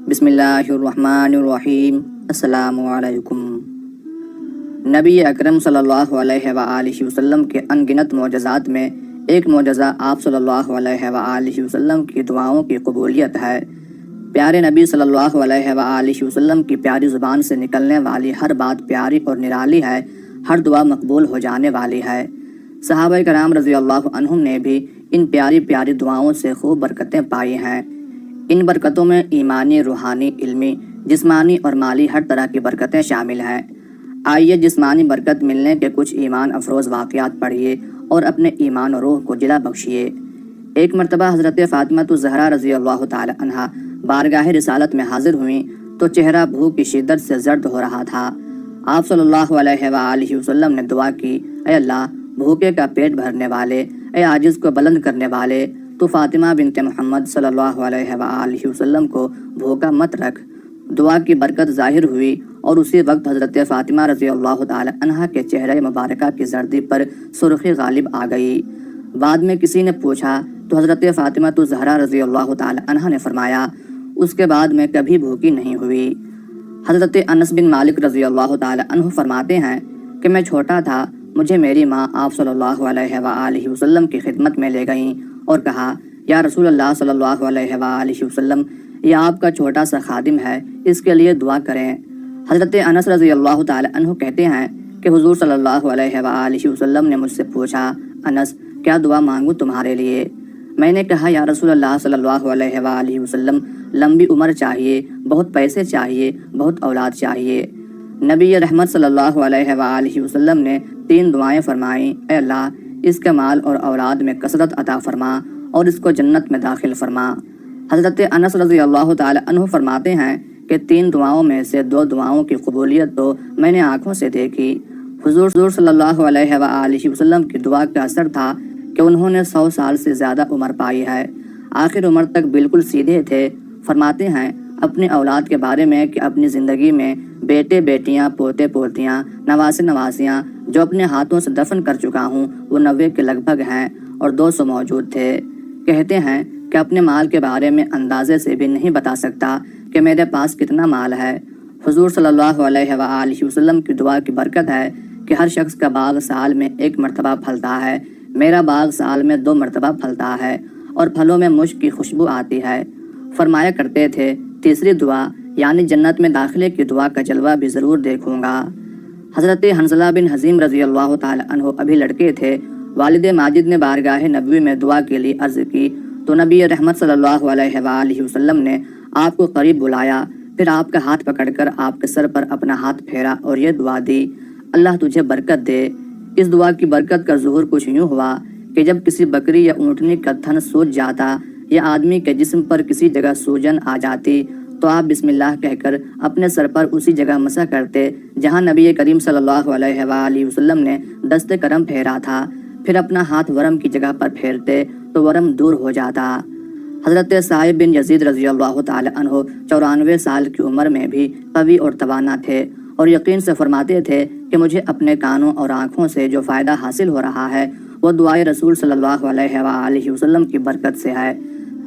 بسم اللہ الرحمن الرحیم۔ السلام علیکم۔ نبی اکرم صلی اللہ علیہ وآلہ وسلم کے ان گنت معجزات میں ایک معجزہ آپ صلی اللہ علیہ وآلہ وسلم کی دعاؤں کی قبولیت ہے۔ پیارے نبی صلی اللہ علیہ وآلہ وسلم کی پیاری زبان سے نکلنے والی ہر بات پیاری اور نرالی ہے، ہر دعا مقبول ہو جانے والی ہے۔ صحابہ کرام رضی اللہ عنہم نے بھی ان پیاری پیاری دعاؤں سے خوب برکتیں پائی ہیں۔ ان برکتوں میں ایمانی، روحانی، علمی، جسمانی اور مالی ہر طرح کی برکتیں شامل ہیں۔ آئیے جسمانی برکت ملنے کے کچھ ایمان افروز واقعات پڑھیے اور اپنے ایمان و روح کو جلا بخشیے۔ ایک مرتبہ حضرت فاطمہ الزہرا رضی اللہ تعالی عنہا بارگاہ رسالت میں حاضر ہوئیں تو چہرہ بھوک کی شدت سے زرد ہو رہا تھا۔ آپ صلی اللہ علیہ وآلہ وسلم نے دعا کی، اے اللہ، بھوکے کا پیٹ بھرنے والے، اے عاجز کو بلند کرنے والے، تو فاطمہ بنت محمد صلی اللہ علیہ وآلہ وسلم کو بھوکا مت رکھ۔ دعا کی برکت ظاہر ہوئی اور اسی وقت حضرت فاطمہ رضی اللہ تعالی عنہا کے چہرہ مبارکہ کی زردی پر سرخی غالب آ گئی۔ بعد میں کسی نے پوچھا تو حضرت فاطمہ الزہرا رضی اللہ تعالی عنہا نے فرمایا، اس کے بعد میں کبھی بھوکی نہیں ہوئی۔ حضرت انس بن مالک رضی اللہ تعالی عنہ فرماتے ہیں کہ میں چھوٹا تھا، مجھے میری ماں آپ صلی اللہ علیہ وآلہ وسلم کی خدمت میں لے گئیں اور کہا، یا رسول اللہ صلی اللہ علیہ وآلہ وسلم، یہ آپ کا چھوٹا سا خادم ہے، اس کے لیے دعا کریں۔ حضرت انس رضی اللہ تعالی عنہ کہتے ہیں کہ حضور صلی اللہ علیہ وآلہ وسلم نے مجھ سے پوچھا، انس، کیا دعا مانگوں تمہارے لیے؟ میں نے کہا، یا رسول اللہ صلی اللہ علیہ وآلہ وسلم، لمبی عمر چاہیے، بہت پیسے چاہیے، بہت اولاد چاہیے۔ نبی رحمت صلی اللہ علیہ وآلہ وسلم نے 3 دعائیں فرمائیں، اے اللہ، اس کے مال اور اولاد میں کثرت عطا فرما اور اس کو جنت میں داخل فرما۔ حضرت انس رضی اللہ تعالی عنہ فرماتے ہیں کہ 3 دعاؤں میں سے 2 دعاؤں کی قبولیت تو میں نے آنکھوں سے دیکھی۔ حضور صلی اللہ علیہ وآلہ وسلم کی دعا کا اثر تھا کہ انہوں نے 100 سال سے زیادہ عمر پائی ہے، آخر عمر تک بالکل سیدھے تھے۔ فرماتے ہیں اپنی اولاد کے بارے میں کہ اپنی زندگی میں بیٹے بیٹیاں، پوتے پوتیاں، نواسے نواسیاں جو اپنے ہاتھوں سے دفن کر چکا ہوں وہ 90 کے لگ بھگ ہیں اور 200 موجود تھے۔ کہتے ہیں کہ اپنے مال کے بارے میں اندازے سے بھی نہیں بتا سکتا کہ میرے پاس کتنا مال ہے۔ حضور صلی اللہ علیہ وآلہ وسلم کی دعا کی برکت ہے کہ ہر شخص کا باغ سال میں 1 مرتبہ پھلتا ہے، میرا باغ سال میں 2 مرتبہ پھلتا ہے اور پھلوں میں مشک کی خوشبو آتی ہے۔ فرمایا کرتے تھے، تیسری دعا یعنی جنت میں داخلے کی دعا کا جلوہ بھی ضرور دیکھوں گا۔ حضرت حنظلہ بن حزیم رضی اللہ تعالی عنہ ابھی لڑکے تھے۔ والد ماجد نے بارگاہ نبوی میں دعا کے لیے عرض کی تو نبی رحمت صلی اللہ علیہ وآلہ وسلم نے آپ کو قریب بلایا، پھر آپ کا ہاتھ پکڑ کر آپ کے سر پر اپنا ہاتھ پھیرا اور یہ دعا دی، اللہ تجھے برکت دے۔ اس دعا کی برکت کا ظہور کچھ یوں ہوا کہ جب کسی بکری یا اونٹنی کا تھن سوج جاتا یا آدمی کے جسم پر کسی جگہ سوجن آ جاتی تو آپ بسم اللہ کہہ کر اپنے سر پر اسی جگہ مسح کرتے جہاں نبی کریم صلی اللہ علیہ وآلہ وسلم نے دست کرم پھیرا تھا، پھر اپنا ہاتھ ورم کی جگہ پر پھیرتے تو ورم دور ہو جاتا۔ حضرت صاحب بن یزید رضی اللہ تعالی عنہ 94 سال کی عمر میں بھی قوی اور توانا تھے اور یقین سے فرماتے تھے کہ مجھے اپنے کانوں اور آنکھوں سے جو فائدہ حاصل ہو رہا ہے وہ دعائے رسول صلی اللہ علیہ وآلہ وسلم کی برکت سے ہے۔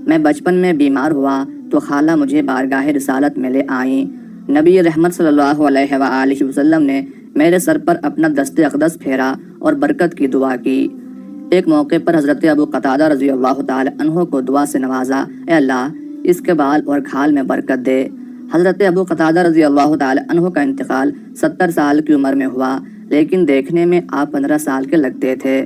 میں بچپن میں بیمار ہوا تو خالہ مجھے بارگاہ رسالت میں لے آئیں۔ نبی رحمت صلی اللہ علیہ وآلہ وسلم نے میرے سر پر اپنا دست اقدس پھیرا اور برکت کی دعا کی۔ ایک موقع پر حضرت ابو قتادہ رضی اللہ تعالی عنہ کو دعا سے نوازا، اے اللہ، اس کے بال اور کھال میں برکت دے۔ حضرت ابو قتادہ رضی اللہ تعالی عنہ کا انتقال 70 سال کی عمر میں ہوا، لیکن دیکھنے میں آپ 15 سال کے لگتے تھے۔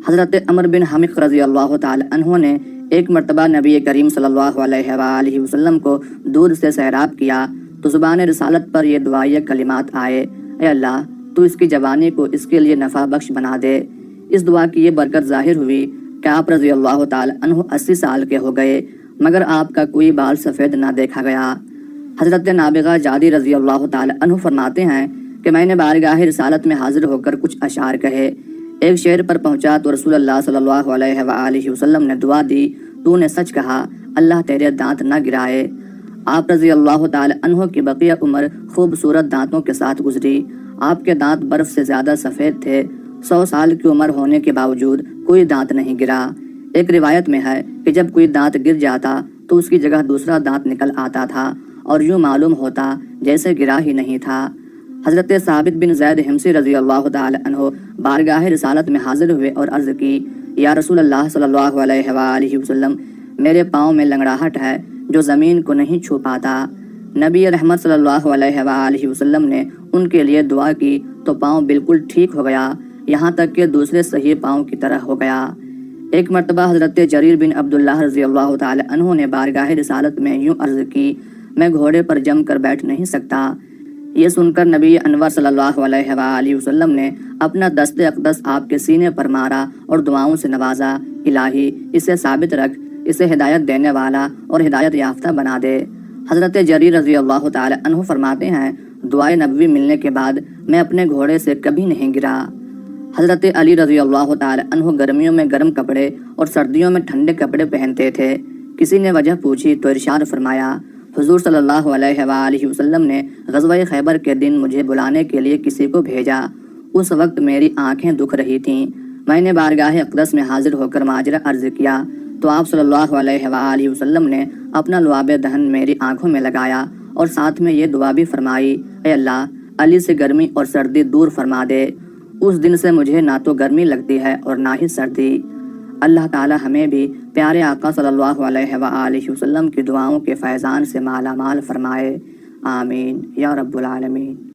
حضرت عمر بن حمق رضی اللہ تعالی عنہ نے ایک مرتبہ نبی کریم صلی اللہ علیہ وآلہ وسلم کو دودھ سے سیراب کیا تو زبان رسالت پر یہ دعائیہ کلمات آئے، اے اللہ، تو اس کی جوانی کو اس کے لیے نفع بخش بنا دے۔ اس دعا کی یہ برکت ظاہر ہوئی کہ آپ رضی اللہ تعالی عنہ 80 سال کے ہو گئے مگر آپ کا کوئی بال سفید نہ دیکھا گیا۔ حضرت نابغہ جادی رضی اللہ تعالی عنہ فرماتے ہیں کہ میں نے بارگاہ رسالت میں حاضر ہو کر کچھ اشعار کہے، ایک شعر پر پہنچا تو رسول اللہ صلی اللہ علیہ وآلہ وسلم نے دعا دی، تو نے سچ کہا، اللہ تیرے دانت نہ گرائے۔ آپ رضی اللہ تعالی عنہ کی بقیہ عمر خوبصورت دانتوں کے ساتھ گزری۔ آپ کے دانت برف سے زیادہ سفید تھے۔ 100 سال کی عمر ہونے کے باوجود کوئی دانت نہیں گرا۔ ایک روایت میں ہے کہ جب کوئی دانت گر جاتا تو اس کی جگہ دوسرا دانت نکل آتا تھا اور یوں معلوم ہوتا جیسے گرا ہی نہیں تھا۔ حضرت ثابت بن زید حمصی رضی اللہ تعالی عنہ بارگاہ رسالت میں حاضر ہوئے اور عرض کی، یا رسول اللہ صلی اللہ علیہ وآلہ وسلم، میرے پاؤں میں لنگڑاہٹ ہے جو زمین کو نہیں چھو پاتا۔ نبی رحمت صلی اللہ علیہ وآلہ وسلم نے ان کے لیے دعا کی تو پاؤں بالکل ٹھیک ہو گیا، یہاں تک کہ دوسرے صحیح پاؤں کی طرح ہو گیا۔ ایک مرتبہ حضرت جریر بن عبداللہ رضی اللہ تعالی عنہ نے بارگاہ رسالت میں یوں عرض کی، میں گھوڑے پر جم کر بیٹھ نہیں سکتا۔ یہ سن کر نبی انور صلی اللہ علیہ وآلہ وسلم نے اپنا دست اقدس آپ کے سینے پر مارا اور دعاؤں سے نوازا، الہی اسے ثابت رکھ، اسے ہدایت دینے والا اور ہدایت یافتہ بنا دے۔ حضرت جریر رضی اللہ تعالی عنہ فرماتے ہیں، دعائے نبوی ملنے کے بعد میں اپنے گھوڑے سے کبھی نہیں گرا۔ حضرت علی رضی اللہ تعالی عنہ گرمیوں میں گرم کپڑے اور سردیوں میں ٹھنڈے کپڑے پہنتے تھے۔ کسی نے وجہ پوچھی تو ارشاد فرمایا، حضور صلی اللہ علیہ وآلہ وسلم نے غزوہ خیبر کے دن مجھے بلانے کے لیے کسی کو بھیجا۔ اس وقت میری آنکھیں دکھ رہی تھیں۔ میں نے بارگاہ اقدس میں حاضر ہو کر ماجرا عرض کیا تو آپ صلی اللہ علیہ وآلہ وسلم نے اپنا لعاب دہن میری آنکھوں میں لگایا اور ساتھ میں یہ دعا بھی فرمائی، اے اللہ علی سے گرمی اور سردی دور فرما دے۔ اس دن سے مجھے نہ تو گرمی لگتی ہے اور نہ ہی سردی۔ اللہ تعالی ہمیں بھی پیارے آقا صلی اللہ علیہ وآلہ وسلم کی دعاؤں کے فیضان سے مالا مال فرمائے، آمین یا رب العالمین۔